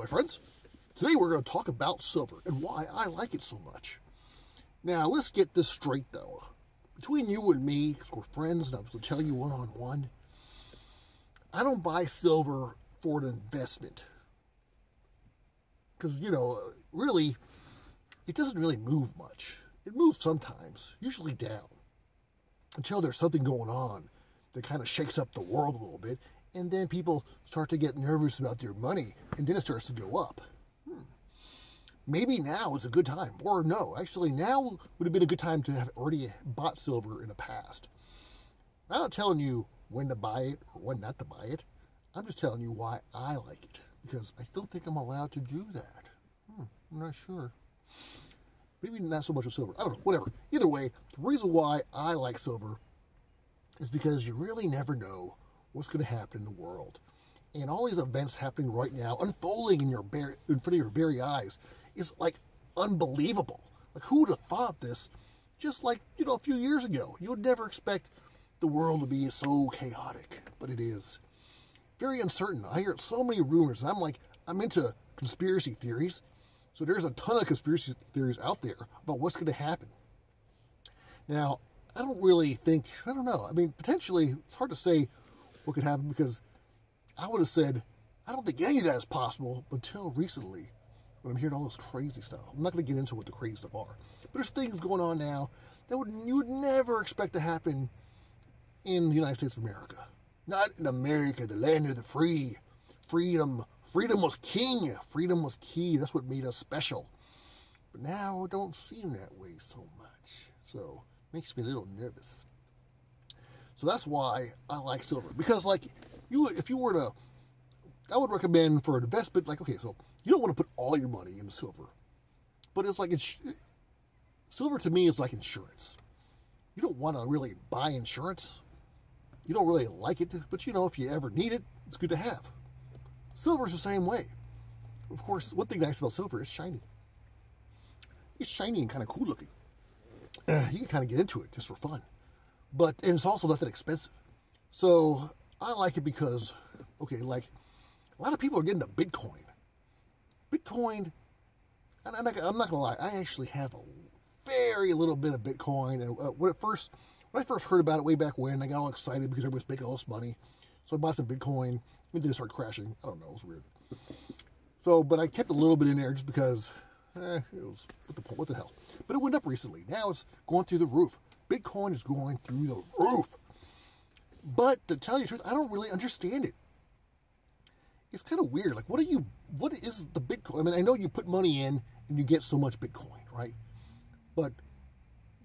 my friends. Today we're going to talk about silver and why I like it so much. Now, let's get this straight, though. Between you and me, because we're friends and I'm going to tell you one-on-one, I don't buy silver for an investment. Because, really, it doesn't really move much. It moves sometimes, usually down, until there's something going on that kind of shakes up the world a little bit, and then people start to get nervous about their money, and then it starts to go up. Maybe now is a good time, or no, actually now would have been a good time to have already bought silver in the past. I'm not telling you when to buy it or when not to buy it. I'm just telling you why I like it, because I still think I'm allowed to do that. I'm not sure. Maybe not so much with silver. I don't know, whatever. Either way, the reason why I like silver is because you really never know what's going to happen in the world. And all these events happening right now, unfolding in front of your very eyes, is like unbelievable. Like, who would have thought this just like, a few years ago? You would never expect the world to be so chaotic, but it is. Very uncertain. I hear so many rumors, and I'm into conspiracy theories. So there's a ton of conspiracy theories out there about what's going to happen. Now, I don't know. I mean, potentially, it's hard to say what could happen because I would have said, I don't think any of that is possible until recently when I'm hearing all this crazy stuff. I'm not going to get into what the crazy stuff are. But there's things going on now that you would never expect to happen in the United States of America. Not in America, the land of the free. Freedom was king. Freedom was key. That's what made us special. But now it don't seem that way so much. So it makes me a little nervous. So that's why I like silver. Because if you were to, I would recommend for an investment, so you don't want to put all your money into silver. But it's like, silver to me is like insurance. You don't want to really buy insurance. You don't really like it, but if you ever need it, it's good to have. Silver's the same way. Of course, one thing nice about silver is shiny. It's shiny and kind of cool looking. You can kind of get into it just for fun. And it's also not that expensive. So I like it because, a lot of people are getting to Bitcoin. Bitcoin, and I'm not going to lie, I actually have a very little bit of Bitcoin. And when I first heard about it way back when, I got all excited because everybody's making all this money. So I bought some Bitcoin, and then it started crashing. I don't know, it was weird. So, but I kept a little bit in there just because, it was, what the hell. But it went up recently. Now it's going through the roof. Bitcoin is going through the roof. But to tell you the truth, I don't really understand it. It's kind of weird. What is the Bitcoin? I mean, I know you put money in and you get so much Bitcoin, right? But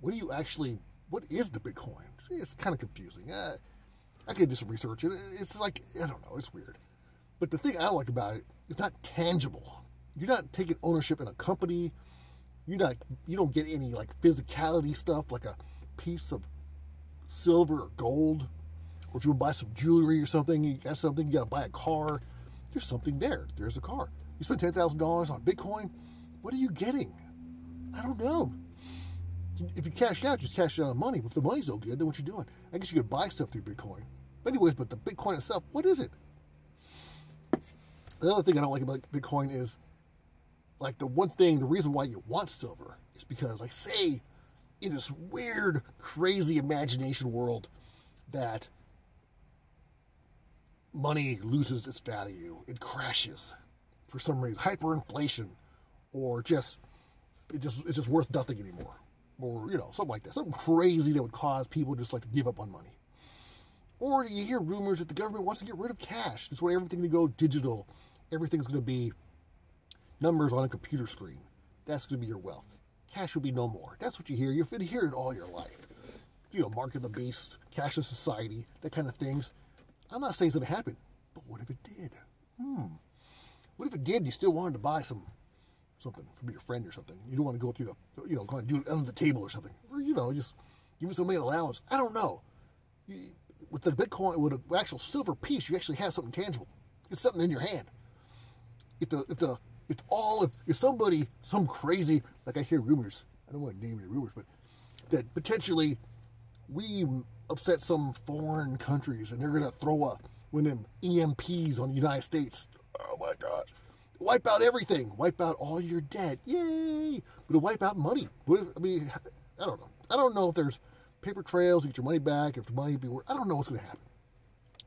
what is the Bitcoin? It's kind of confusing. I could do some research. It's I don't know, it's weird. But the thing I like about it is not tangible. You're not taking ownership in a company. You don't get any physicality stuff like a piece of silver or gold. Or if you want to buy some jewelry or something, you got to buy a car. There's something there. There's a car. You spend $10,000 on Bitcoin, what are you getting? I don't know. If you cash out, just cash out on money. But if the money's no good, then what you doing? I guess you could buy stuff through Bitcoin. But anyways, but the Bitcoin itself, what is it? The other thing I don't like about Bitcoin is, the reason why you want silver is because, say, in this weird, crazy imagination world that money loses its value, it crashes for some reason, hyperinflation, or it's just worth nothing anymore. Or, something like that. Something crazy that would cause people just to give up on money. Or you hear rumors that the government wants to get rid of cash. Just want everything to go digital. Everything's going to be numbers on a computer screen. That's going to be your wealth. Cash will be no more. That's what you hear. You've been hearing it all your life. Mark of the beast, cashless society, that kind of things. I'm not saying it's going to happen, but what if it did? What if it did and you still wanted to buy something from your friend or something? You don't want to go through kind of do it under the table or something. Or, just give somebody an allowance. I don't know. With the Bitcoin, with an actual silver piece, you actually have something tangible. It's something in your hand. If somebody, some crazy, I hear rumors, I don't want to name any rumors, but that potentially we upset some foreign countries and they're going to throw one of them EMPs on the United States. Oh my gosh. wipe out everything, wipe out all your debt, yay! But to wipe out money, I mean, I don't know. I don't know if there's paper trails to get your money back, if the money be worth. I don't know what's going to happen.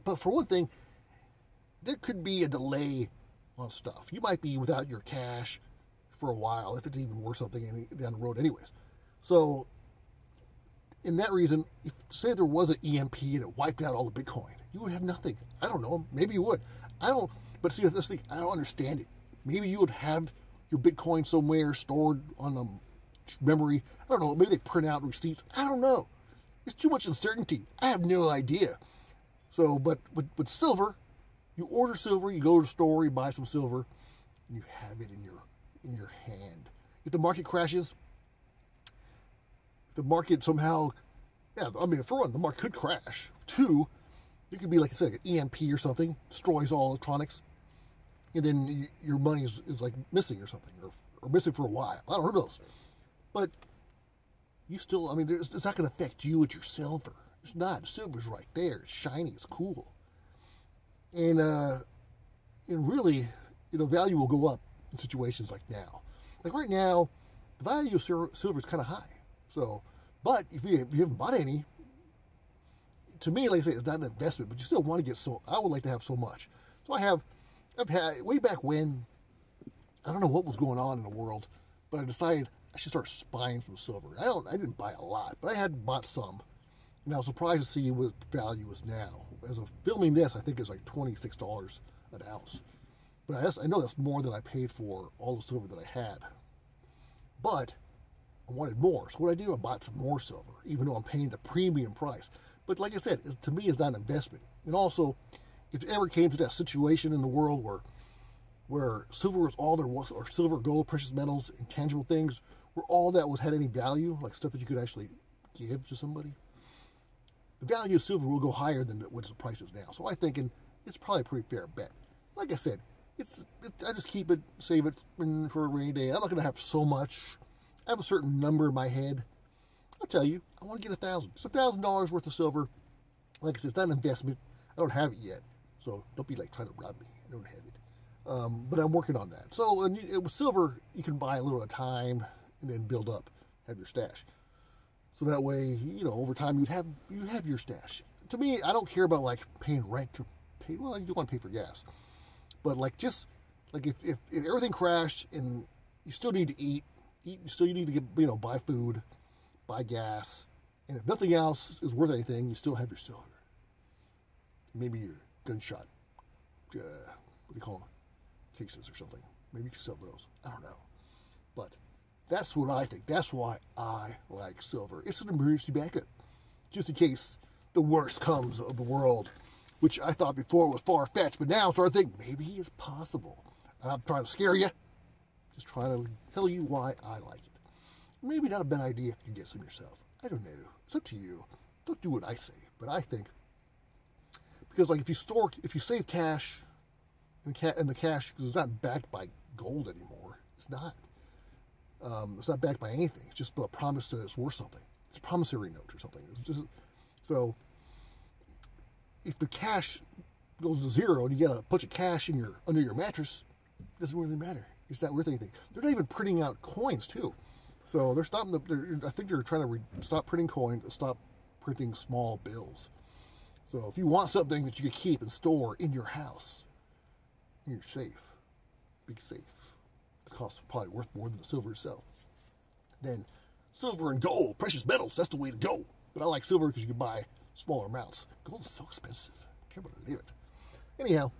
But for one thing, there could be a delay on stuff. You might be without your cash for a while, if it's even worth something down the road, anyways. So, in that reason, if say there was an EMP and it wiped out all the Bitcoin, you would have nothing. I don't know. Maybe you would. I don't. But see, this thing, I don't understand it. Maybe you would have your Bitcoin somewhere stored on a memory. I don't know. Maybe they print out receipts. I don't know. It's too much uncertainty. I have no idea. So, but with silver, you order silver, you go to the store, you buy some silver, and you have it in your hand. If the market crashes, if the market somehow, yeah, I mean, for one, the market could crash. Two, it could be like I said, an EMP or something, destroys all electronics, and then your money is like missing or something, or missing for a while. I don't know who knows. But you still, I mean, it's not going to affect you with your silver. It's not. Silver's right there. It's shiny. It's cool. And really, value will go up in situations like now. Like right now, the value of silver is kind of high. So, but if you haven't bought any, to me, like I say, it's not an investment, but you still want to get so. I would like to have so much. So I've had way back when. I don't know what was going on in the world, but I decided I should start buying some silver. I didn't buy a lot, but I had bought some. And I was surprised to see what the value is now. As of filming this, I think it's like $26 an ounce. But I know that's more than I paid for all the silver that I had. But I wanted more. So what I do, I bought some more silver, even though I'm paying the premium price. But like I said, to me, it's not an investment. And also, if it ever came to that situation in the world where silver was all there was, or silver, gold, precious metals, intangible things, where all that had any value, like stuff that you could actually give to somebody, the value of silver will go higher than what the price is now. So I'm thinking it's probably a pretty fair bet. Like I said, I just keep it, save it for a rainy day. I'm not going to have so much. I have a certain number in my head. I'll tell you, I want to get $1,000. It's $1,000 worth of silver. Like I said, it's not an investment. I don't have it yet. So don't be like trying to rob me. I don't have it. But I'm working on that. So with silver, you can buy a little at a time and then build up, have your stash. So that way, over time you'd have your stash. To me, I don't care about like paying rent to pay. Well, you do want to pay for gas, but like just like if everything crashed and you still need to eat, you still need to get buy food, buy gas, and if nothing else is worth anything, you still have your silver. Maybe your gunshot, what do you call them, cases or something. Maybe you can sell those. I don't know, but. That's what I think. That's why I like silver. It's an emergency backup. Just in case the worst comes of the world, which I thought before was far-fetched, but now I'm starting to think maybe it's possible. And I'm trying to scare you. Just trying to tell you why I like it. Maybe not a bad idea if you get some yourself. I don't know. It's up to you. Don't do what I say. But I think, because like if you save cash, and the cash, because it's not backed by gold anymore. It's not. It's not backed by anything. It's just a promise that it's worth something. It's a promissory note or something. So if the cash goes to zero and you get a bunch of cash under your mattress, it doesn't really matter. It's not worth anything. They're not even printing out coins too. So they're stopping. I think they're trying to stop printing coins, stop printing small bills. So if you want something that you can keep and store in your house, and you're safe, be safe. It costs probably worth more than the silver itself. Then silver and gold, precious metals, that's the way to go. But I like silver because you can buy smaller amounts. Gold is so expensive. I can't believe it. Anyhow,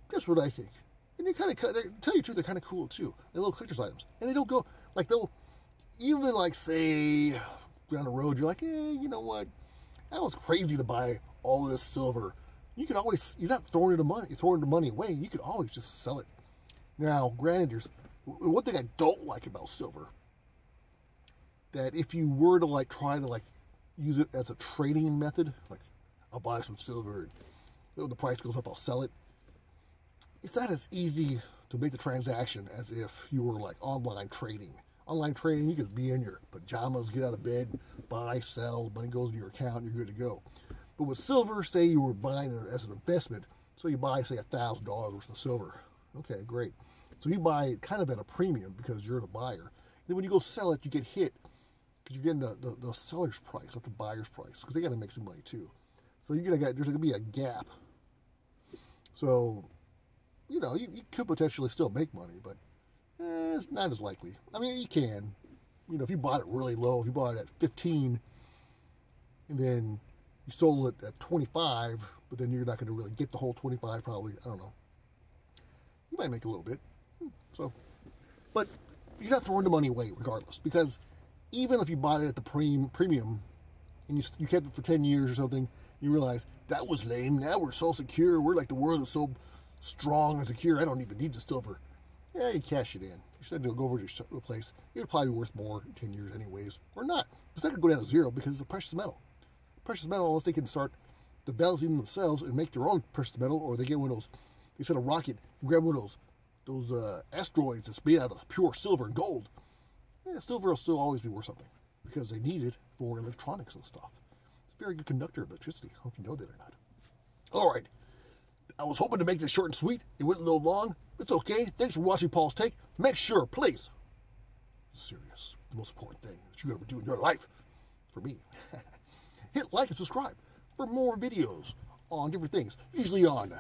that's what I think. And they tell you the truth, they're kind of cool too. They're little collector's items. And they don't go, like they'll, even like say, down the road, you're like, you know what? That was crazy to buy all this silver. You could always, you're not throwing the money away. You could always just sell it. Now, granted, there's one thing I don't like about silver, that if you were to like try to like use it as a trading method, like I'll buy some silver and when the price goes up, I'll sell it. It's not as easy to make the transaction as if you were like online trading. Online trading, you could be in your pajamas, get out of bed, buy, sell, money goes to your account, you're good to go. But with silver, say you were buying it as an investment, so you buy, say, $1,000 worth of silver. Okay, great. So you buy it kind of at a premium because you're the buyer. Then when you go sell it, you get hit because you're getting the seller's price, not the buyer's price, because they got to make some money too. So there's going to be a gap. So, you know, you could potentially still make money, but it's not as likely. I mean, you can. You know, if you bought it really low, if you bought it at 15, and then you sold it at 25, but then you're not going to really get the whole 25 probably. I don't know. You might make a little bit. So, but you're not throwing the money away regardless, because even if you bought it at the premium and you kept it for 10 years or something, you realize that was lame. Now we're so secure. We're like the world is so strong and secure. I don't even need the silver. Yeah, you cash it in. You said to go over to a place. It would probably be worth more in 10 years anyways, or not. It's not going to go down to zero because it's a precious metal. Precious metal, unless they can start developing themselves and make their own precious metal, or they get one of those, they set a rocket and grab one of those asteroids that's made out of pure silver and gold. Yeah, silver will still always be worth something because they need it for electronics and stuff. It's a very good conductor of electricity. I hope you know that or not. All right. I was hoping to make this short and sweet. It went a little long. It's okay. Thanks for watching Paul's Take. Make sure, please, serious, the most important thing that you ever do in your life, for me, hit like and subscribe for more videos on different things, usually on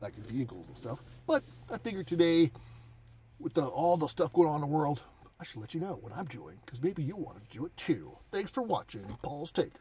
like vehicles and stuff. But I figured today, with all the stuff going on in the world, I should let you know what I'm doing, because maybe you want to do it too. Thanks for watching Paul's Take.